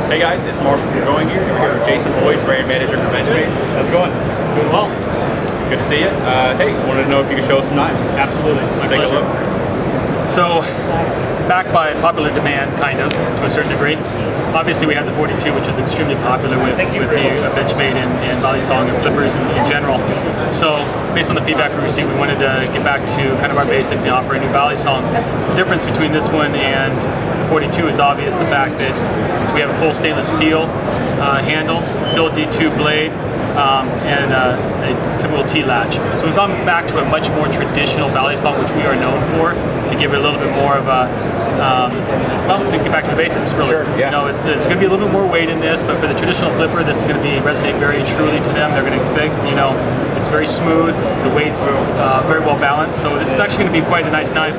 Hey guys, it's Marshall from Going Here. We're here with Jason Boyd, brand manager for Benchmade. How's it going? Doing well. Good to see you. Hey, wanted to know if you could show us some knives. Absolutely. Let's take a look. So, backed by popular demand, kind of, to a certain degree. Obviously, we had the 42, which was extremely popular with the Benchmade and volley song and flippers in general. So, based on the feedback we received, we wanted to get back to kind of our basics and offer a new volley song. The difference between this one and the 42 is obvious. The fact that we have a full stainless steel handle, still a D2 blade, and a typical T-latch. So we've gone back to a much more traditional volley song, which we are known for, to give it a little bit more of a, well, to get back to the basics, really. Sure, yeah. You know, there's going to be a little bit more weight in this, but for the traditional flipper, this is going to resonate very truly to them. They're going to expect, you know, it's very smooth, the weight's very well balanced, so this is actually going to be quite a nice knife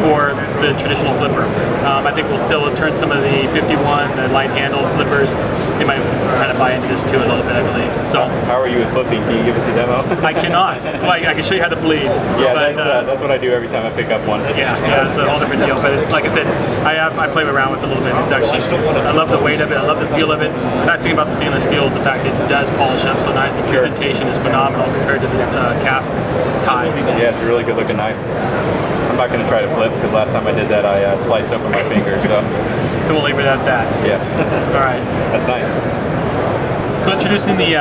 for the traditional flipper. I think we'll still turn some of the 51, the light handle flippers, they might kind of buy into this too a little bit, I believe. So, how are you with flipping? Can you give us a demo? I cannot. Well, I can show you how to bleed. Yeah, but, that's what I do every time I pick up one. Yeah, it's a whole different deal. But like I said, I play around with it a little bit. It's actually, I love the weight of it. I love the feel of it. The nice thing about the stainless steel is the fact that it does polish up so nice. The presentation is phenomenal compared to this cast tie. Yeah, it's a really good looking knife. I'm not going to try to flip because last time I did that, I sliced open my finger. So we'll leave it at that. Yeah. All right. That's nice. So introducing the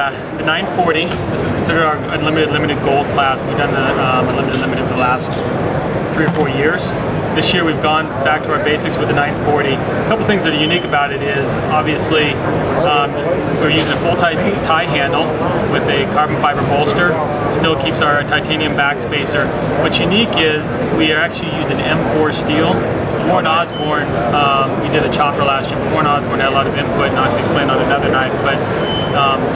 940. This is considered our limited gold class. We've done the limited for the last 3 or 4 years. This year we've gone back to our basics with the 940. A couple things that are unique about it is obviously we're using a full tie handle with a carbon fiber bolster. Still keeps our titanium back spacer. What's unique is we actually used an M4 steel. Warren Osborne, we did a chopper last year, but Warren Osborne had a lot of input, not to explain on another knife, but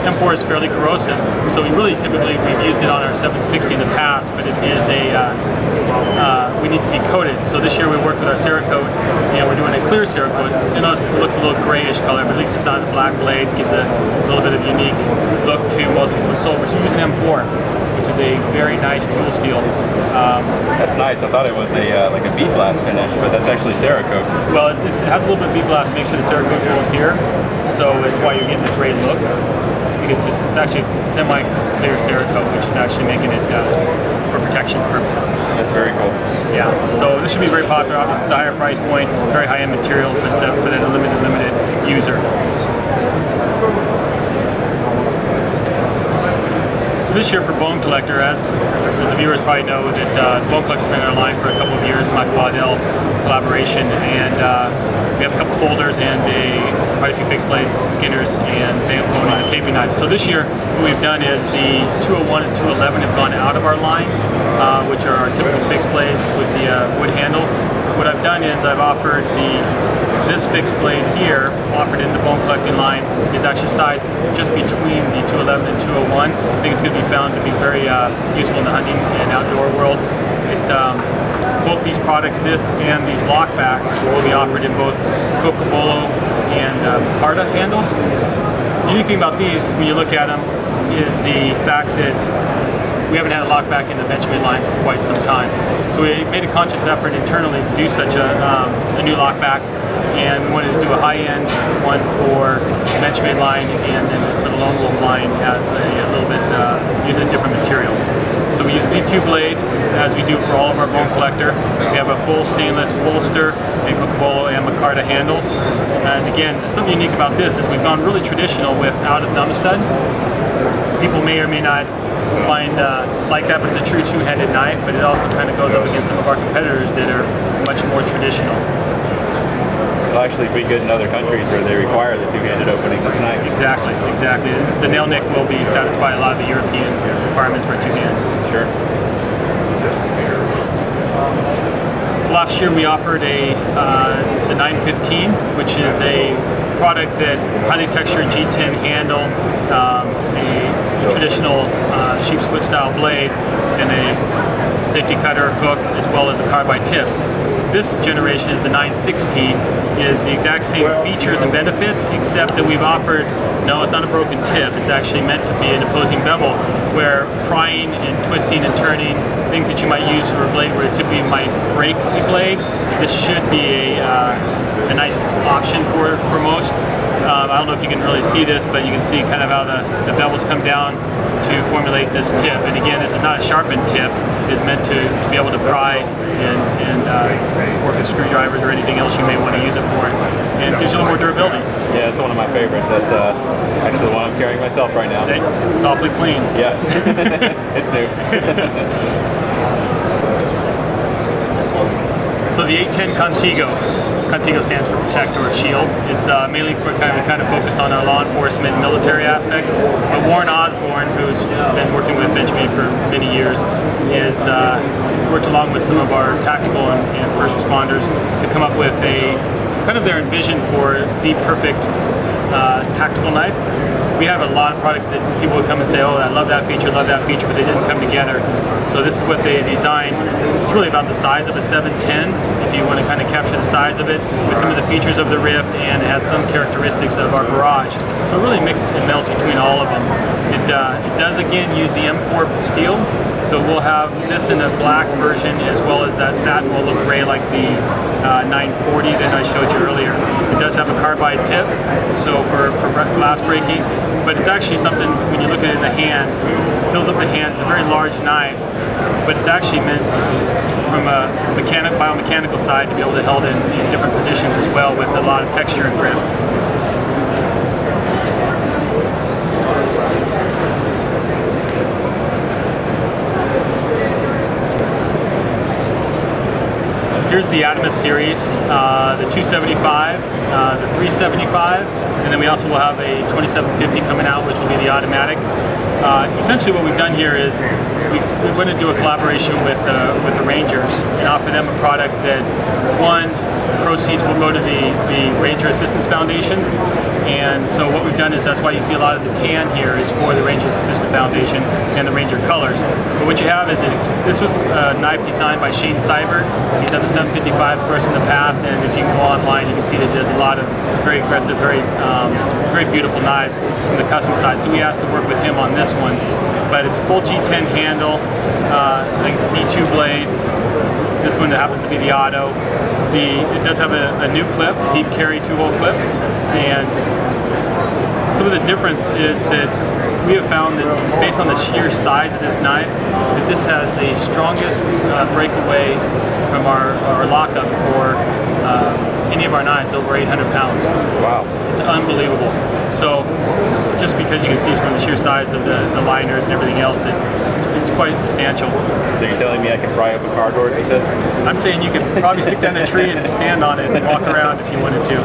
M4 is fairly corrosive. So we've used it on our 760 in the past, but it is we need to be coated. So this year we worked with our Cerakote, and we're doing a clear Cerakote. So you notice it looks a little grayish color, but at least it's not a black blade. Gives a little bit of unique look to most people in silver. So we're using M4, which is a very nice tool steel. That's nice. I thought it was like a bead blast finish, but that's actually Cerakote. Well, it has a little bit of bead blast to make sure the Cerakote will appear. So that's why you're getting the gray look, because it's actually semi-clear Cerakote, which is actually making it for protection purposes. That's very cool. Yeah. So this should be very popular. Obviously, it's a higher price point, very high-end materials, but it's for the limited user. This year for Bone Collector, as the viewers probably know, that Bone Collector's been in our line for a couple of years, Michael Waddell collaboration, and we have a couple folders and quite a few fixed blades, skinners, and bone and taping knives. So this year, what we've done is the 201 and 211 have gone out of our line, which are our typical fixed blades with the wood handles. What I've done is I've offered this fixed blade here, offered in the bone collecting line, is actually sized just between the 211 and 201. I think it's going to be found to be very useful in the hunting and outdoor world. Both these products, this and these lockbacks, will be offered in both Cocobolo and Carta handles. The unique thing about these, when you look at them, is the fact that we haven't had a lockback in the Benchmade line for quite some time. So we made a conscious effort internally to do such a new lockback, and we wanted to do a high-end one for the Benchmade line, and then for the Lone Wolf line as a little bit, using a different material. So we use a D2 blade, as we do for all of our Bone Collector. We have a full stainless holster and Cocobolo and Micarta handles. And again, something unique about this is we've gone really traditional without a thumb stud. People may or may not find like that, but it's a true two-handed knife, but it also kind of goes up against some of our competitors that are much more traditional. It'll actually be good in other countries where they require the two-handed opening. That's nice. Exactly. The nail nick will satisfy a lot of the European requirements for two-hand. Sure. So last year we offered the 915, which is a product that highly textured G10 handle, a traditional sheep's foot style blade, and a safety cutter hook, as well as a carbide tip. This generation is the 960, is the exact same features and benefits, except that we've offered, no, it's not a broken tip, it's actually meant to be an opposing bevel, where prying and twisting and turning, things that you might use for a blade where it typically might break a blade, this should be a nice option for most. I don't know if you can really see this, but you can see kind of how the bevels come down to formulate this tip. And again, this is not a sharpened tip. It's meant to be able to pry and work with screwdrivers or anything else you may want to use it for. And it gives you a little more durability. Yeah, that's one of my favorites. That's actually the one I'm carrying myself right now. It's awfully clean. Yeah, it's new. So the 810 Contigo stands for protect or shield. It's mainly for kind of focused on law enforcement and military aspects. But Warren Osborne, who's been working with Benchmade for many years, is worked along with some of our tactical and first responders to come up with a kind of their vision for the perfect tactical knife. We have a lot of products that people would come and say, oh, I love that feature, but they didn't come together. So this is what they designed. It's really about the size of a 710, if you want to kind of capture the size of it, with some of the features of the Rift, and it has some characteristics of our Barrage. So it really mixes and melts between all of them. It does, again, use the M4 steel. So we'll have this in a black version, as well as that satin will look gray like the 940 that I showed you earlier. It does have a carbide tip, so for glass breaking, but it's actually something, when you look at it in the hand, it fills up the hand. It's a very large knife, but it's actually meant from a biomechanical side to be able to hold in different positions as well, with a lot of texture and grip. Here's the Adamus series, the 275, the 375, and then we also will have a 2750 coming out, which will be the automatic. Essentially what we've done here is we want to do a collaboration with the Rangers and offer them a product that, one, proceeds will go to the Ranger Assistance Foundation. And so what we've done is, that's why you see a lot of the tan here is for the Rangers Assistance Foundation and the Ranger colors. But what you have is, this was a knife designed by Shane Seibert. He's done the 755 for us in the past, and if you can go online, you can see that it does a lot of very aggressive, very beautiful knives from the custom side. So we asked to work with him on this one. But it's a full G10 handle, like D2 blade. This one happens to be the auto. It does have a new clip, a deep carry 2-hole clip, and some of the difference is that we have found that, based on the sheer size of this knife, that this has the strongest breakaway from our lockup for any of our knives over 800 pounds. Wow. It's unbelievable. So just because you can see from the sheer size of the liners and everything else, that it's quite substantial. So you're telling me I can pry open car doors with this? I'm saying you could probably stick that in a tree and stand on it and walk around if you wanted to.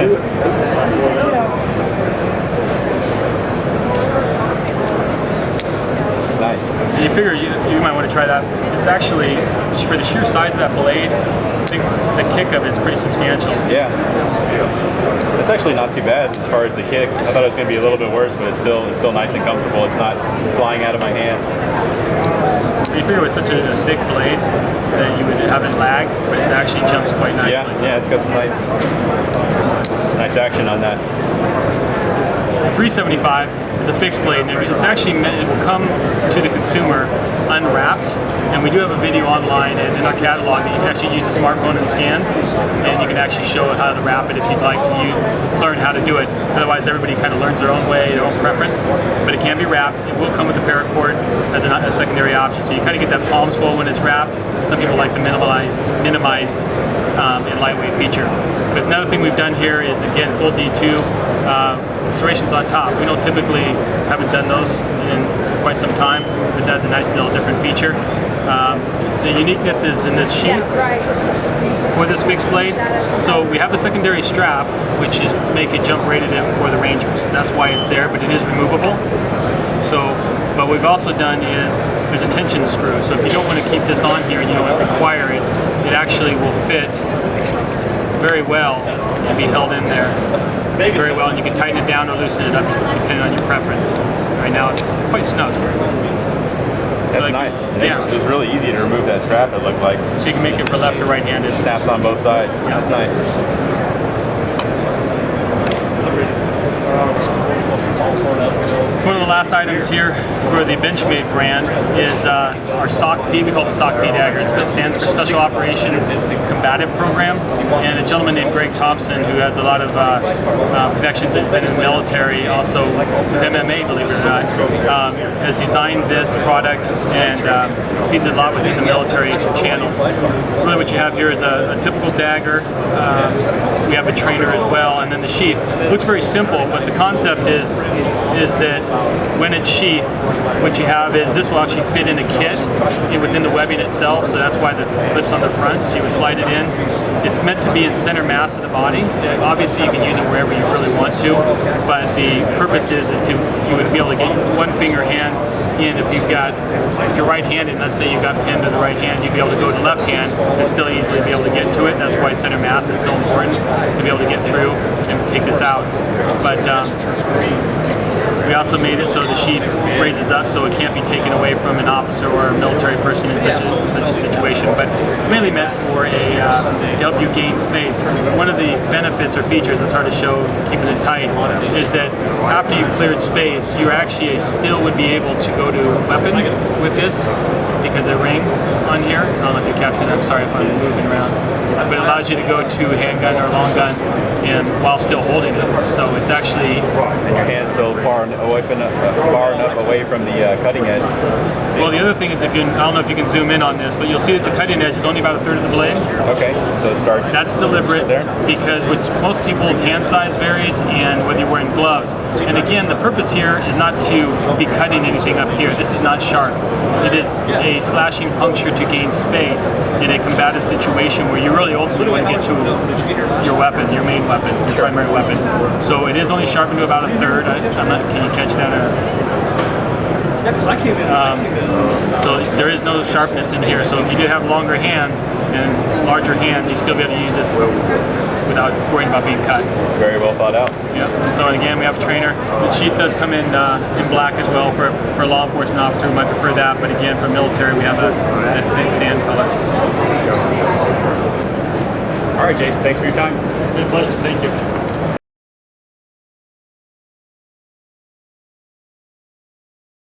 Nice. And you figure you might want to try that. It's actually, for the sheer size of that blade, the kick of it's pretty substantial. Yeah. It's actually not too bad as far as the kick. I thought it was going to be a little bit worse, but it's still nice and comfortable. It's not flying out of my hand. You figure with such a thick blade that you would have it lag, but it actually jumps quite nicely. Yeah, it's got some nice action on that. 375 is a fixed blade, and it's actually meant, it will come to the consumer unwrapped, and we do have a video online and in our catalog that you can actually use a smartphone and scan, and you can actually show how to wrap it if you'd like to learn how to do it. Otherwise, everybody kind of learns their own way, their own preference, but it can be wrapped. It will come with a paracord as a secondary option, so you kind of get that palm swell when it's wrapped. Some people like the minimized and lightweight feature. But another thing we've done here is, again, full D2 serrations on top. We don't typically haven't done those in quite some time, but that's a nice little different feature. The uniqueness is in this sheath for this fixed blade. So we have the secondary strap, which is to make it jump rated in for the Rangers. That's why it's there, but it is removable. So, what we've also done is there's a tension screw. So if you don't want to keep this on here and you don't require it, it actually will fit very well and be held in there very well, and you can tighten it down or loosen it up depending on your preference. Right now it's quite snug. That's nice. Yeah. It was really easy to remove that strap, it looked like. So you can make it for left or right-handed. Snaps on both sides. Yeah. That's nice. It's one of the last last items here for the Benchmade brand is our SOCP. We call it the SOCP dagger. It stands for Special Operations Combative Program. And a gentleman named Greg Thompson, who has a lot of connections in the military, also with MMA, believe it or not, has designed this product and sees it a lot within the military channels. Really what you have here is a typical dagger. We have a trainer as well, and then the sheath. It looks very simple, but the concept is that when it's sheathed, what you have is this will actually fit in a kit within the webbing itself, so that's why the clip's on the front, so you would slide it in. It's meant to be in center mass of the body. Obviously you can use it wherever you really want to, but the purpose is you would be able to get one finger hand in. If you're right-handed, let's say you've got pinned to the right hand, you'd be able to go to the left hand and still easily be able to get to it. That's why center mass is so important, to be able to get through and take this out. But we also made it so the sheath raises up so it can't be taken away from an officer or a military person in such a situation. But it's mainly meant for to help you gain space. One of the benefits or features that's hard to show keeping it tight is that after you've cleared space, you actually still would be able to go to weapon with this because a ring on here. I don't know if you captured that. I'm sorry if I'm moving around. But it allows you to go to handgun or long gun and while still holding it. So it's actually... And your hand's still far enough away from the cutting edge. Well, the other thing is, I don't know if you can zoom in on this, but you'll see that the cutting edge is only about a third of the blade. Okay, so it starts. That's deliberate there because most people's hand size varies, and whether you're wearing gloves. And again, the purpose here is not to be cutting anything up here. This is not sharp. It is a slashing puncture to gain space in a combative situation where you really ultimately want to get to your weapon, your main weapon, your primary weapon. So it is only sharpened to about a third. Can you catch that? So there is no sharpness in here. So if you do have longer hands and larger hands, you still be able to use this without worrying about being cut. It's very well thought out. Yep. And so again, we have a trainer. The sheath does come in black as well for a law enforcement officer who might prefer that. But again, for military, we have a sand color. All right, Jason. Thanks for your time. It's been a pleasure. Thank you.